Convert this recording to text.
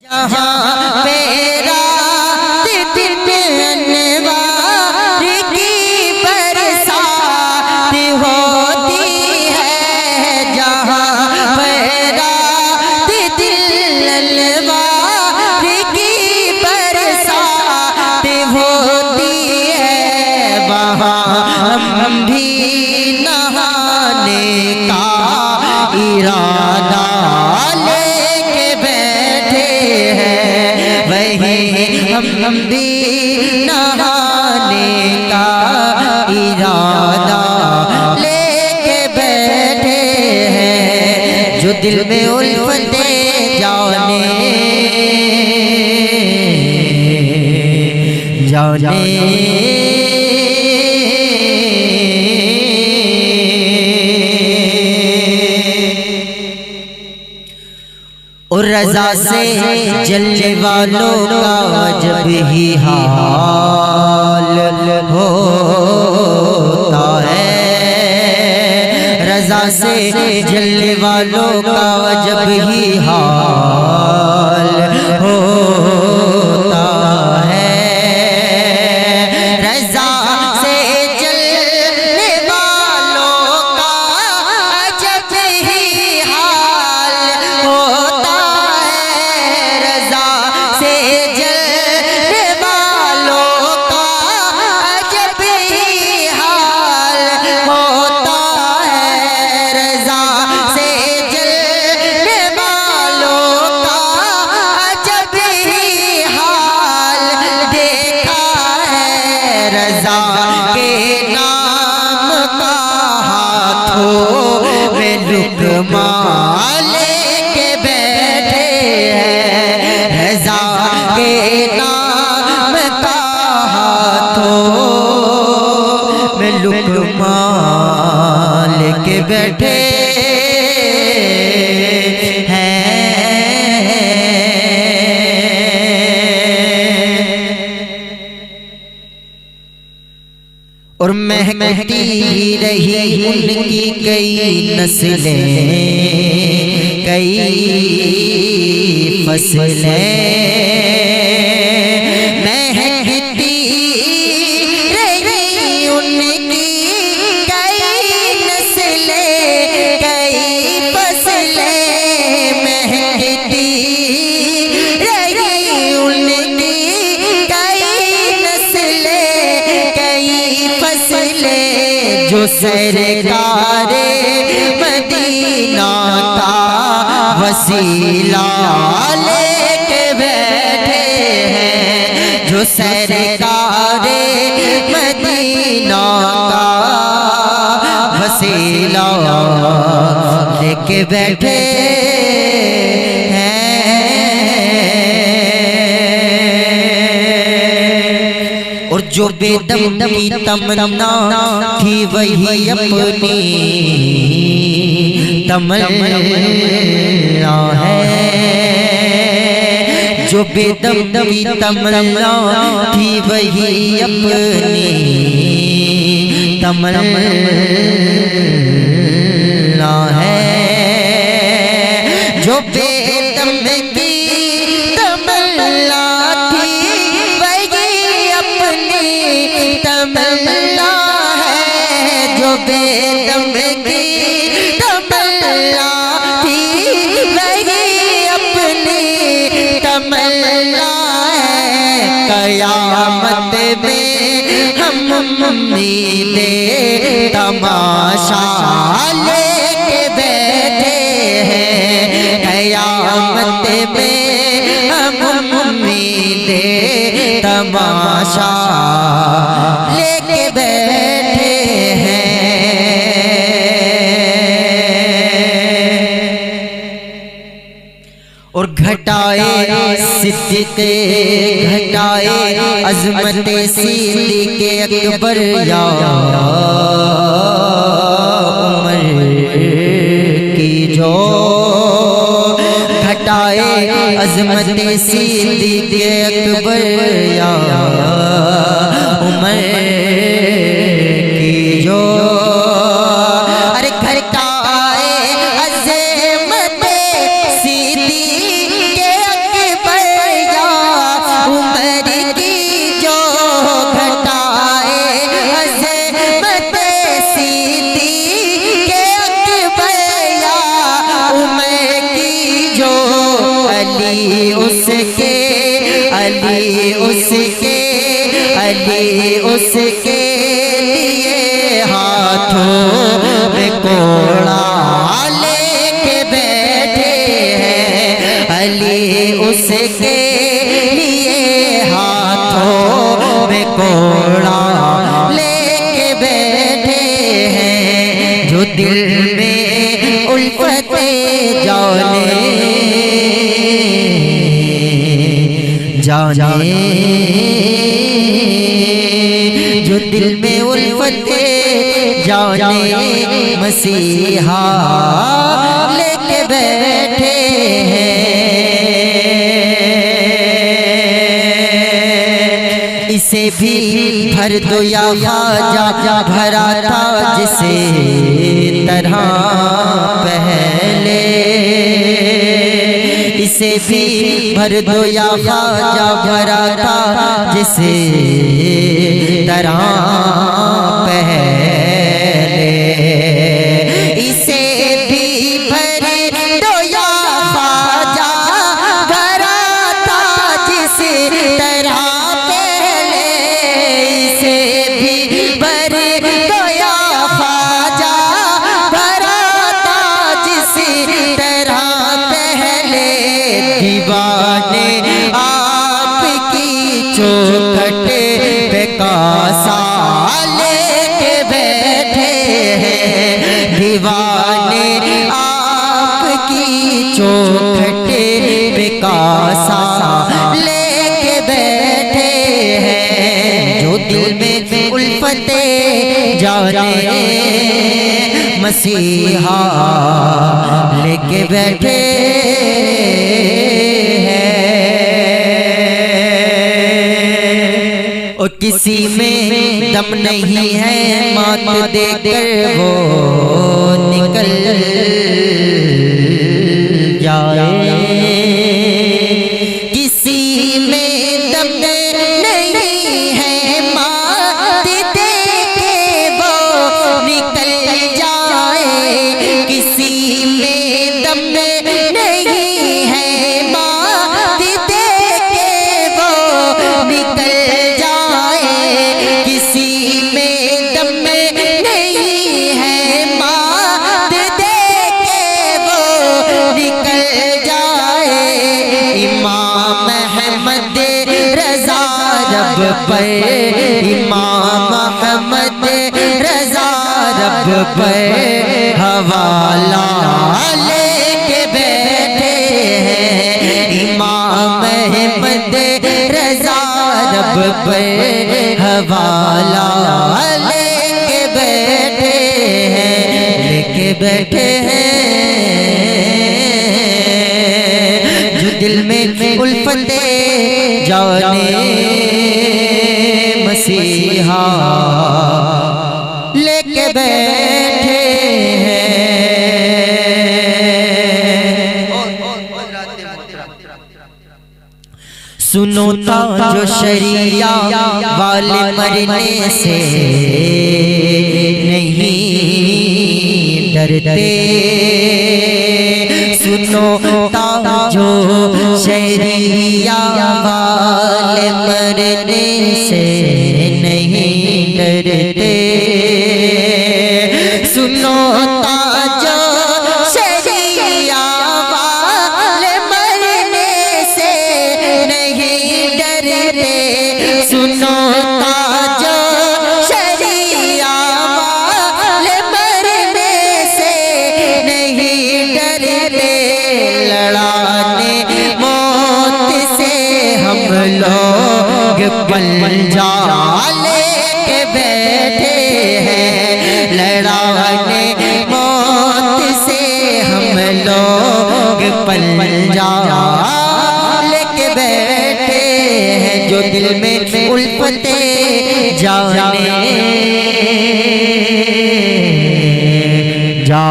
जहाँ मेरा दिन अनवार की बरसात होती है, जहाँ मेरा दिल अनवार की बरसात होती है, वहाँ हम भी नहाने का इरादा लेके बैठे हैं, वही हम भी नहाने का इरादा लेके बैठे हैं। जो दिल में उल्फतें जाने और रज़ा से जलने वालों का जब ही हाल होता है, रज़ा से जलने वालों का जब ही हाल होता है, रज़ा से जलने वालों का जब ही हाल होता लेके बैठे हैं, रज़ा के नाम का हाथों में लुक़मा लेके बैठे हैं। और महकती रही उनकी कई नस्लें, कई फसलें, महकती रही उनकी कई नस्लें, कई फसलें, महकती रही उनकी कई नस्लें, कई फसलें, जो सरकारे मदीना का वसीला लेके बैठे हैं, जो सरकारे मदीना का वसीला लेके बैठे हैं। और जो बेदम की तमन्ना थी वही अपनी तमन्ना है, जो बेदम की तमन्ना थी वही अपनी तमन्ना है, जो बेदम की तमन्ना थी वही अपनी तमन्ना है, जो बेदम की तमन्ना थी वही अपनी तमन्ना है। क़यामत में हम उम्मीदे तमाशा लेके बैठे हैं, क़यामत में हम उम्मीदे तमाशा लेके बैठे हैं। और घटाए सिद्दीक़े घटाए अज़मते सिद्दीक़े अकबर या उमर की जो, घटाए अज़मते सिद्दीक़े अकबर या उमर की जो, अरे घटाए अज़मते सिद्दीक़े अकबर अली उसके, अली उसके, अली उसके लिए हाथों में कोड़ा लेके बैठे हैं। अली उसके लिए हाथों में कोड़ा लेके बैठे हैं। जो दिल में उल्फते जाने जाने, जो दिल में उल्फते जाने मसीहा लेके बैठे हैं। इसे भी भर दो या ख्वाजा भरा था जिसे तरह पहले। इसे भी भर दो या ख्वाजा भरा था जिसे तरह पहले। इसे भी भर दो या ख्वाजा भरा था जिसे तरह पहले। इसे भी भर दो या ख्वाजा भरा था जिसे तरह पहले। दीवाने आपकी चौखट पे कासा लेके बैठे हैं। दीवाने आपकी चौखट पे कासा लेके बैठे हैं। जो दिल में उल्फते जाने मसीहा लेके बैठे और किसी में दम नहीं है मात देकर वो निकल जाए। किसी में दम नहीं है मात देके वो निकल जाए। किसी में दम नहीं है मात देके वो निकल पर। इमाम अहमद रज़ा रब पर हवाला लेके बैठे हैं। इमाम अहमद रज़ा रब पर हवाला लेके बैठे हैं, लेके बैठे हैं। जो दिल में उल्फते जाने मसीहा लेके बैठे हैं। सुनो ता जो शरिया वाले मरने से नहीं डरते। सुनो ता जो शरिया वाले मरने से नहीं डरते। सुनो ता जो शरिया वाले मरने से नहीं डरते। सुनो ता जो शरिया वाले मरने से नहीं डरते। लड़ाने मौत से हम लोग पंजा लेके बैठे हैं। लड़ाने मौत से हम लोग पंजा लेके बैठे हैं। जो दिल में उल्फते जाने जा